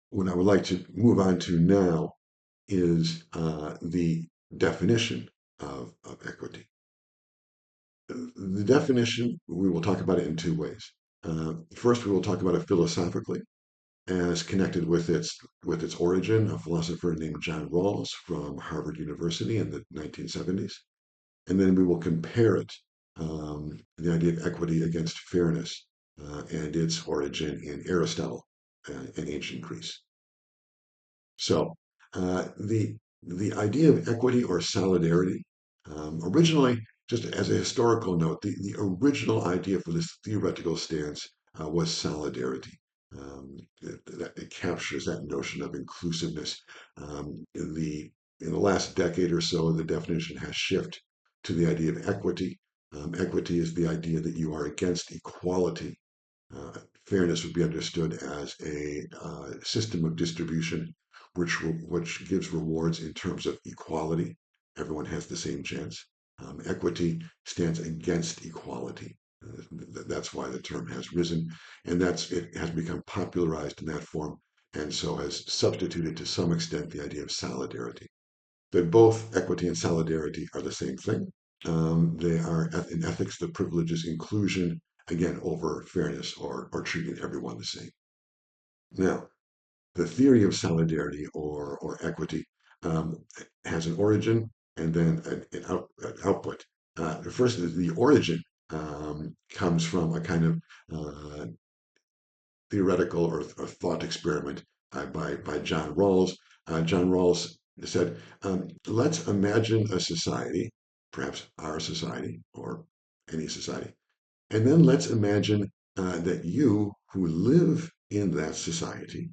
what I would like to move on to now is the definition of equity. The definition, we will talk about it in two ways. First, we will talk about it philosophically as connected with its origin, a philosopher named John Rawls from Harvard University in the 1970s. And then we will compare it, the idea of equity against fairness, and its origin in Aristotle in ancient Greece. So the idea of equity or solidarity, originally, just as a historical note, the original idea for this theoretical stance was solidarity. It captures that notion of inclusiveness. In the last decade or so, the definition has shifted to the idea of equity. Equity is the idea that you are against equality. Uh, Fairness would be understood as a system of distribution which gives rewards in terms of equality. Everyone has the same chance. Equity stands against equality. That's why the term has risen, and it has become popularized in that form, and so has substituted to some extent the idea of solidarity. That both equity and solidarity are the same thing. They are in ethics, the privilege is inclusion, again, over fairness or treating everyone the same. Now, the theory of solidarity or equity has an origin and then an output. First, the origin comes from a kind of theoretical or thought experiment by John Rawls. John Rawls said, let's imagine a society, perhaps our society or any society, and then let's imagine that you who live in that society,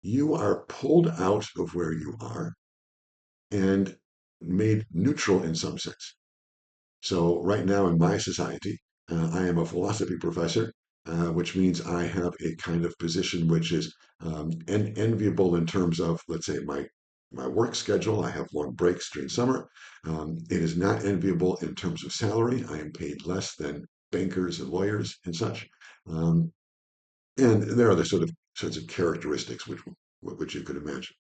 you are pulled out of where you are and made neutral in some sense. So right now in my society, I am a philosophy professor, which means I have a kind of position which is enviable in terms of, let's say, my work schedule. I have long breaks during summer. It is not enviable in terms of salary. I am paid less than bankers and lawyers and such. Um, and there are the sorts of characteristics which you could imagine.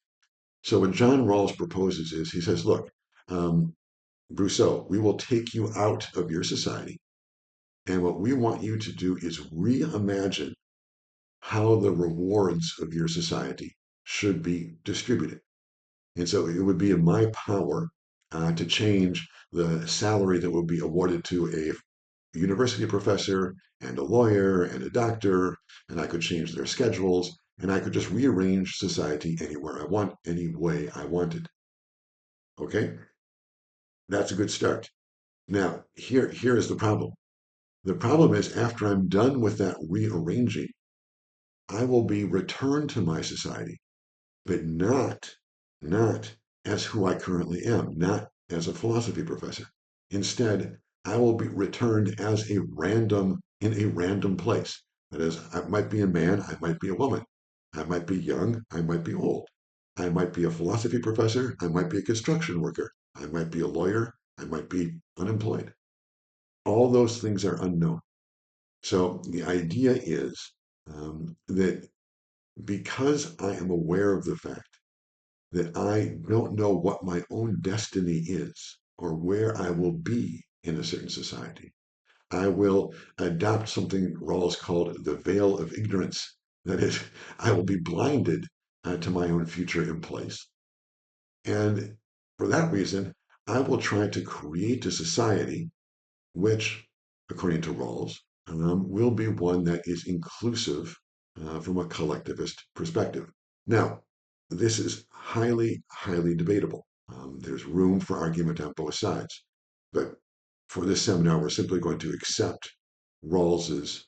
So what John Rawls proposes is he says, look, um, Brousseau, we will take you out of your society. And what we want you to do is reimagine how the rewards of your society should be distributed. And so it would be in my power to change the salary that would be awarded to a university professor and a lawyer and a doctor, and I could change their schedules, and I could just rearrange society anywhere I want, any way I wanted. Okay? That's a good start. Now, here is the problem. The problem is after I'm done with that rearranging, I will be returned to my society, but not as who I currently am, not as a philosophy professor. Instead, I will be returned as in a random place. That is, I might be a man, I might be a woman. I might be young, I might be old. I might be a philosophy professor, I might be a construction worker. I might be a lawyer, I might be unemployed. All those things are unknown. So the idea is that because I am aware of the fact that I don't know what my own destiny is or where I will be in a certain society, I will adopt something Rawls called the veil of ignorance. That is, I will be blinded to my own future in place. And for that reason, I will try to create a society which, according to Rawls, will be one that is inclusive from a collectivist perspective. Now, this is highly debatable. There's room for argument on both sides. But for this seminar, we're simply going to accept Rawls's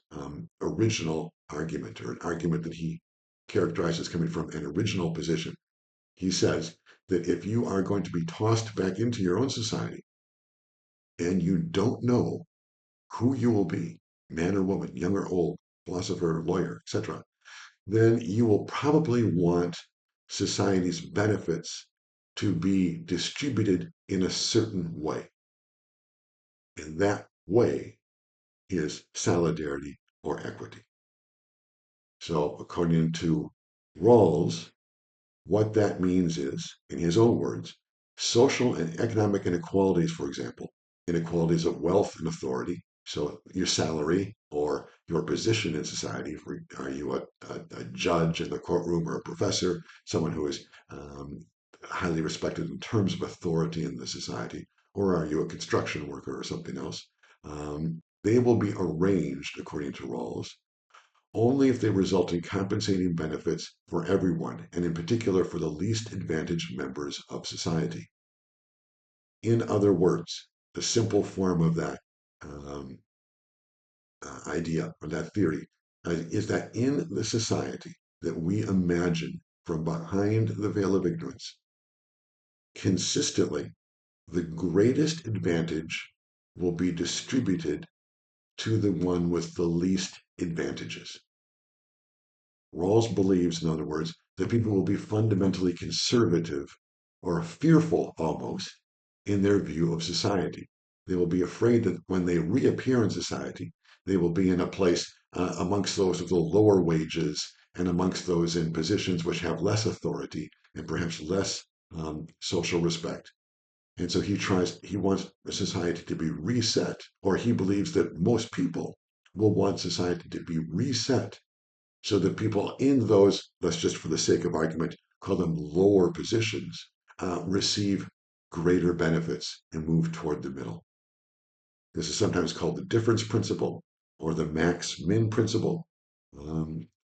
original argument, or an argument that he characterizes coming from an original position. He says that if you are going to be tossed back into your own society and you don't know who you will be, man or woman, young or old, philosopher, lawyer, etc., then you will probably want society's benefits to be distributed in a certain way. And that way is solidarity or equity. So, according to Rawls, what that means is, in his own words, social and economic inequalities, for example, inequalities of wealth and authority. So your salary or your position in society, are you a judge in the courtroom or a professor, someone who is highly respected in terms of authority in the society, or are you a construction worker or something else? They will be arranged, according to Rawls, only if they result in compensating benefits for everyone, and in particular for the least advantaged members of society. In other words, the simple form of that um, idea or that theory is that in the society that we imagine from behind the veil of ignorance, consistently, the greatest advantage will be distributed to the one with the least advantages. Rawls believes, in other words, that people will be fundamentally conservative or fearful almost in their view of society. They will be afraid that when they reappear in society, they will be in a place amongst those with the lower wages and amongst those in positions which have less authority and perhaps less social respect. And so he wants society to be reset, or he believes that most people will want society to be reset so that people in those, let's just for the sake of argument, call them lower positions, receive greater benefits and move toward the middle. This is sometimes called the difference principle or the max-min principle.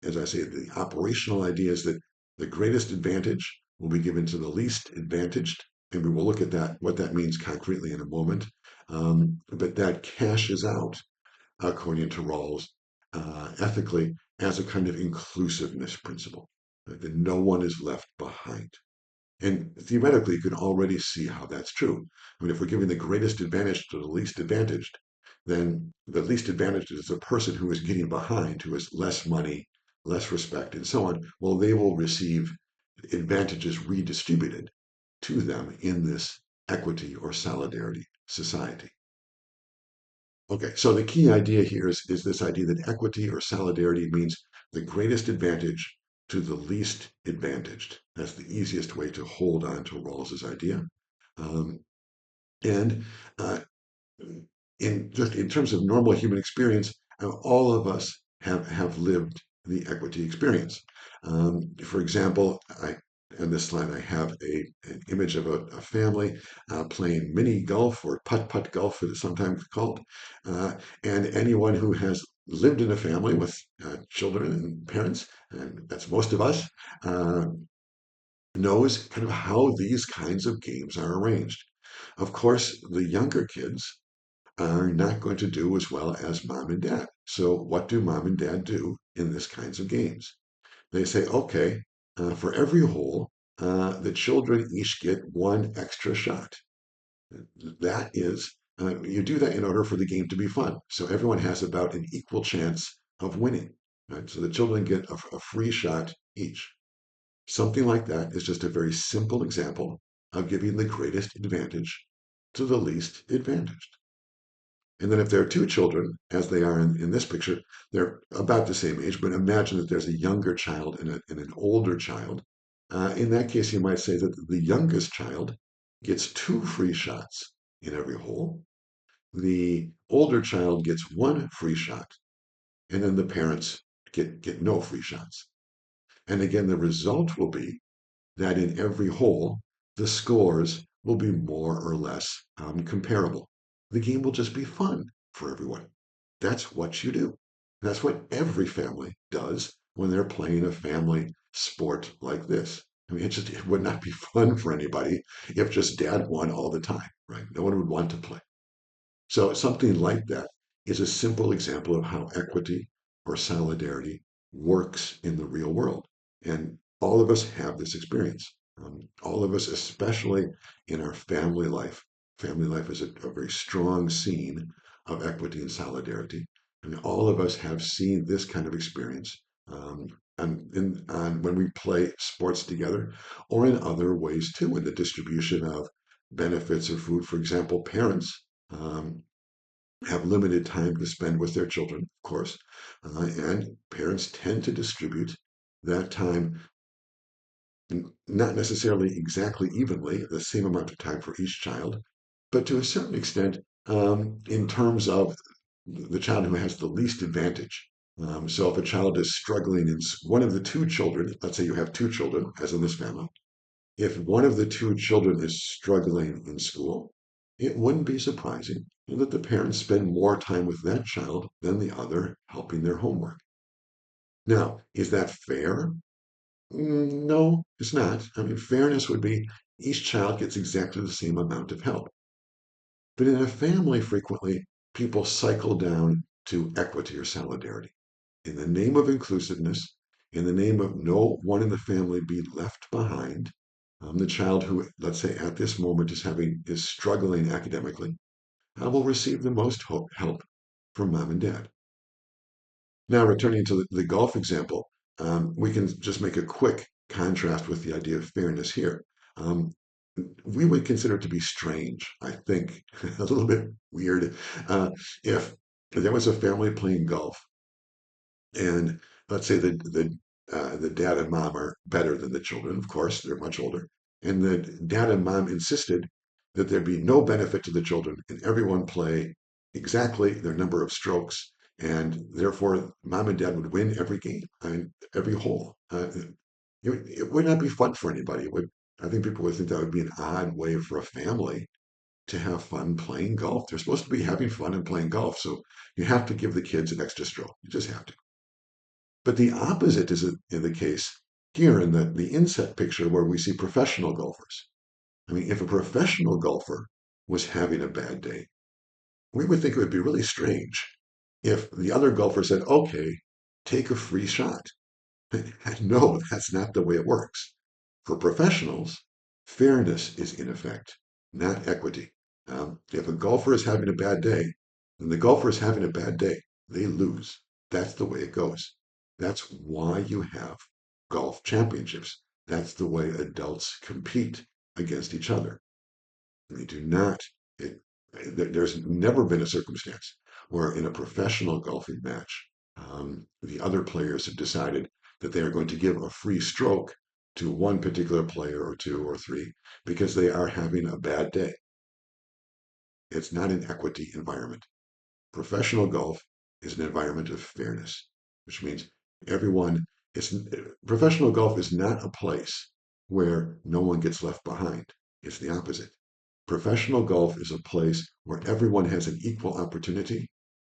As I say, the operational idea is that the greatest advantage will be given to the least advantaged, and we will look at that, what that means concretely in a moment. But that cashes out according to Rawls, ethically as a kind of inclusiveness principle, that no one is left behind. And theoretically, you can already see how that's true. I mean, if we're giving the greatest advantage to the least advantaged, then the least advantaged is the person who is getting behind, who has less money, less respect, and so on. Well, they will receive advantages redistributed to them in this equity or solidarity society. Okay, so the key idea here is this idea that equity or solidarity means the greatest advantage to the least advantaged. That's the easiest way to hold on to Rawls's idea. Um, and uh, in terms of normal human experience, all of us have lived the equity experience. For example, in this slide, I have an image of a family playing mini golf or putt-putt golf, it is sometimes called. And anyone who has lived in a family with children and parents, and that's most of us, uh, knows kind of how these kinds of games are arranged. Of course, the younger kids are not going to do as well as mom and dad. So what do mom and dad do in this kinds of games? They say, okay, for every hole, the children each get one extra shot. That is, you do that in order for the game to be fun. So everyone has about an equal chance of winning. Right? So the children get a free shot each. Something like that is just a very simple example of giving the greatest advantage to the least advantaged. And then if there are two children, as they are in this picture, they're about the same age, but imagine that there's a younger child and an older child. In that case, you might say that the youngest child gets two free shots in every hole. The older child gets one free shot, and then the parents get no free shots. And again, the result will be that in every hole, the scores will be more or less comparable. The game will just be fun for everyone. That's what you do. That's what every family does when they're playing a family sport like this. I mean, it would not be fun for anybody if just dad won all the time, right? No one would want to play. So something like that is a simple example of how equity or solidarity works in the real world. And all of us have this experience. All of us, especially in our family life. Family life is a very strong scene of equity and solidarity. And all of us have seen this kind of experience when we play sports together or in other ways too, in the distribution of benefits or food. For example, parents um, have limited time to spend with their children, of course, and parents tend to distribute that time not necessarily exactly evenly, the same amount of time for each child, but to a certain extent, in terms of the child who has the least advantage. So if a child is struggling in one of the two children, let's say you have two children, as in this family, if one of the two children is struggling in school, it wouldn't be surprising that the parents spend more time with that child than the other helping their homework. Now, is that fair? No, it's not. I mean, fairness would be each child gets exactly the same amount of help. But in a family, frequently people cycle down to equity or solidarity. In the name of inclusiveness, in the name of no one in the family be left behind, the child who, let's say, at this moment is struggling academically, will receive the most help from mom and dad. Now, returning to the golf example, we can just make a quick contrast with the idea of fairness here. Um, we would consider it to be strange, I think, a little bit weird, if there was a family playing golf and let's say the dad and mom are better than the children. Of course, they're much older, and the dad and mom insisted that there be no benefit to the children, and everyone play exactly their number of strokes, and therefore mom and dad would win every game, I mean, every hole. It would not be fun for anybody. It would, I think people would think that would be an odd way for a family to have fun playing golf. They're supposed to be having fun and playing golf, so you have to give the kids an extra stroke. You just have to. But the opposite is in the case here in the inset picture where we see professional golfers. I mean, if a professional golfer was having a bad day, we would think it would be really strange if the other golfer said, okay, take a free shot. No, that's not the way it works. For professionals, fairness is in effect, not equity. If a golfer is having a bad day, then the golfer is having a bad day. They lose. That's the way it goes. That's why you have golf championships. That's the way adults compete against each other. They do not, it, there's never been a circumstance where in a professional golfing match, the other players have decided that they are going to give a free stroke to one particular player or two or three because they are having a bad day. It's not an equity environment. Professional golf is an environment of fairness, which means everyone is professional golf is not a place where no one gets left behind. It's the opposite. Professional golf is a place where everyone has an equal opportunity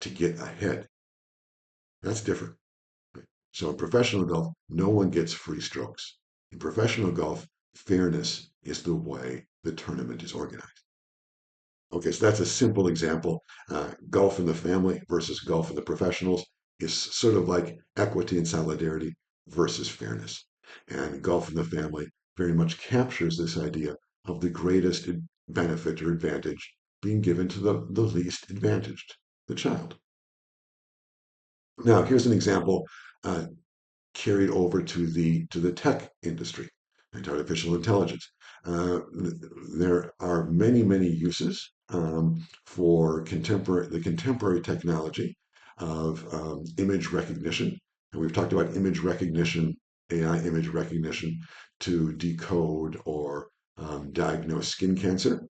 to get ahead. That's different. So in professional golf, no one gets free strokes. In professional golf, fairness is the way the tournament is organized. Okay, so that's a simple example. Golf in the family versus golf in the professionals is sort of like equity and solidarity versus fairness. And golf in the family very much captures this idea of the greatest benefit or advantage being given to the least advantaged, the child. Now, here's an example uh, carried over to the tech industry and to artificial intelligence. Uh, there are many uses for the contemporary technology of image recognition. And we've talked about image recognition, AI image recognition to decode or diagnose skin cancer.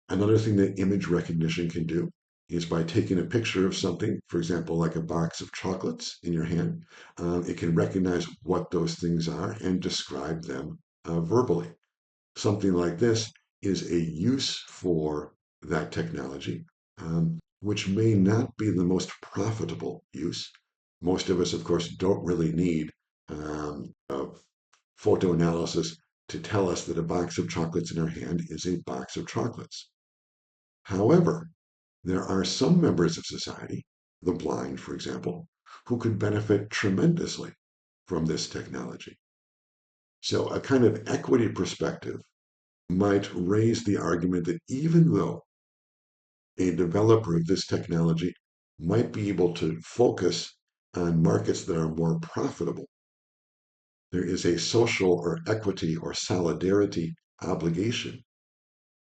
Another thing that image recognition can do is by taking a picture of something, for example, like a box of chocolates in your hand, it can recognize what those things are and describe them verbally. Something like this is a use for that technology, which may not be the most profitable use. Most of us, of course, don't really need photo analysis to tell us that a box of chocolates in our hand is a box of chocolates. However, there are some members of society, the blind, for example, who could benefit tremendously from this technology. So, a kind of equity perspective might raise the argument that even though a developer of this technology might be able to focus on markets that are more profitable, there is a social or equity or solidarity obligation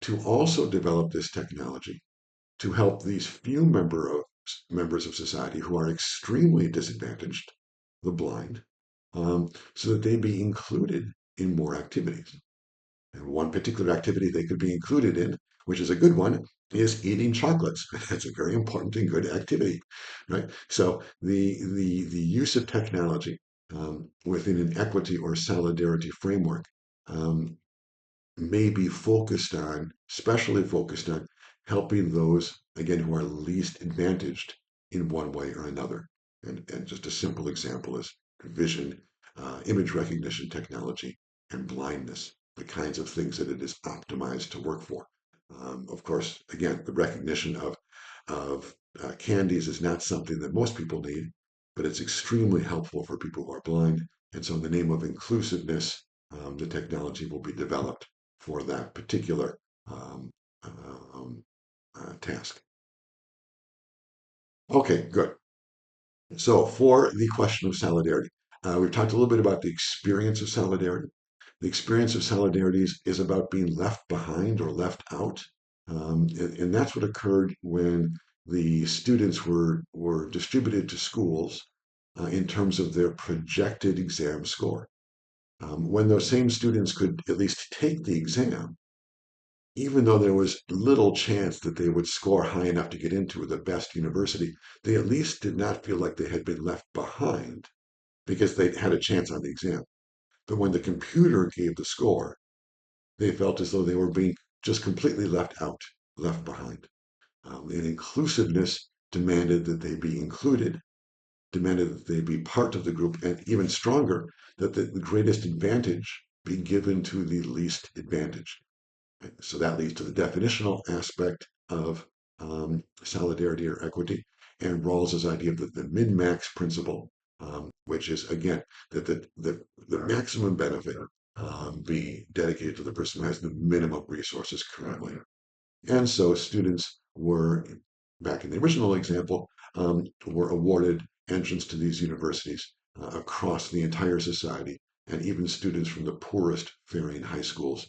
to also develop this technology to help these few members of society who are extremely disadvantaged, the blind, so that they be included in more activities. And one particular activity they could be included in, which is a good one, is eating chocolates. That's a very important and good activity, right? So the use of technology within an equity or solidarity framework um, may be focused on, especially focused on helping those, again, who are least advantaged in one way or another. And just a simple example is vision, image recognition technology, and blindness, the kinds of things that it is optimized to work for. Of course, again, the recognition of candies is not something that most people need, but it's extremely helpful for people who are blind. And so, in the name of inclusiveness, the technology will be developed for that particular um, um, task. Okay, good. So, for the question of solidarity, we've talked a little bit about the experience of solidarity. The experience of solidarity is about being left behind or left out. And that's what occurred when the students were distributed to schools in terms of their projected exam score. When those same students could at least take the exam, even though there was little chance that they would score high enough to get into the best university, they at least did not feel like they had been left behind because they had a chance on the exam. But when the computer gave the score, they felt as though they were being just completely left out, left behind. And inclusiveness demanded that they be included, demanded that they be part of the group, and even stronger, that the greatest advantage be given to the least advantaged. So that leads to the definitional aspect of solidarity or equity and Rawls's idea of the min-max principle, which is again that the maximum benefit be dedicated to the person who has the minimum resources currently. And so students were, back in the original example, were awarded entrance to these universities across the entire society, and even students from the poorest faring high schools.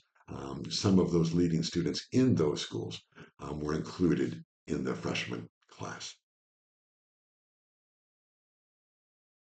Some of those leading students in those schools were included in the freshman class.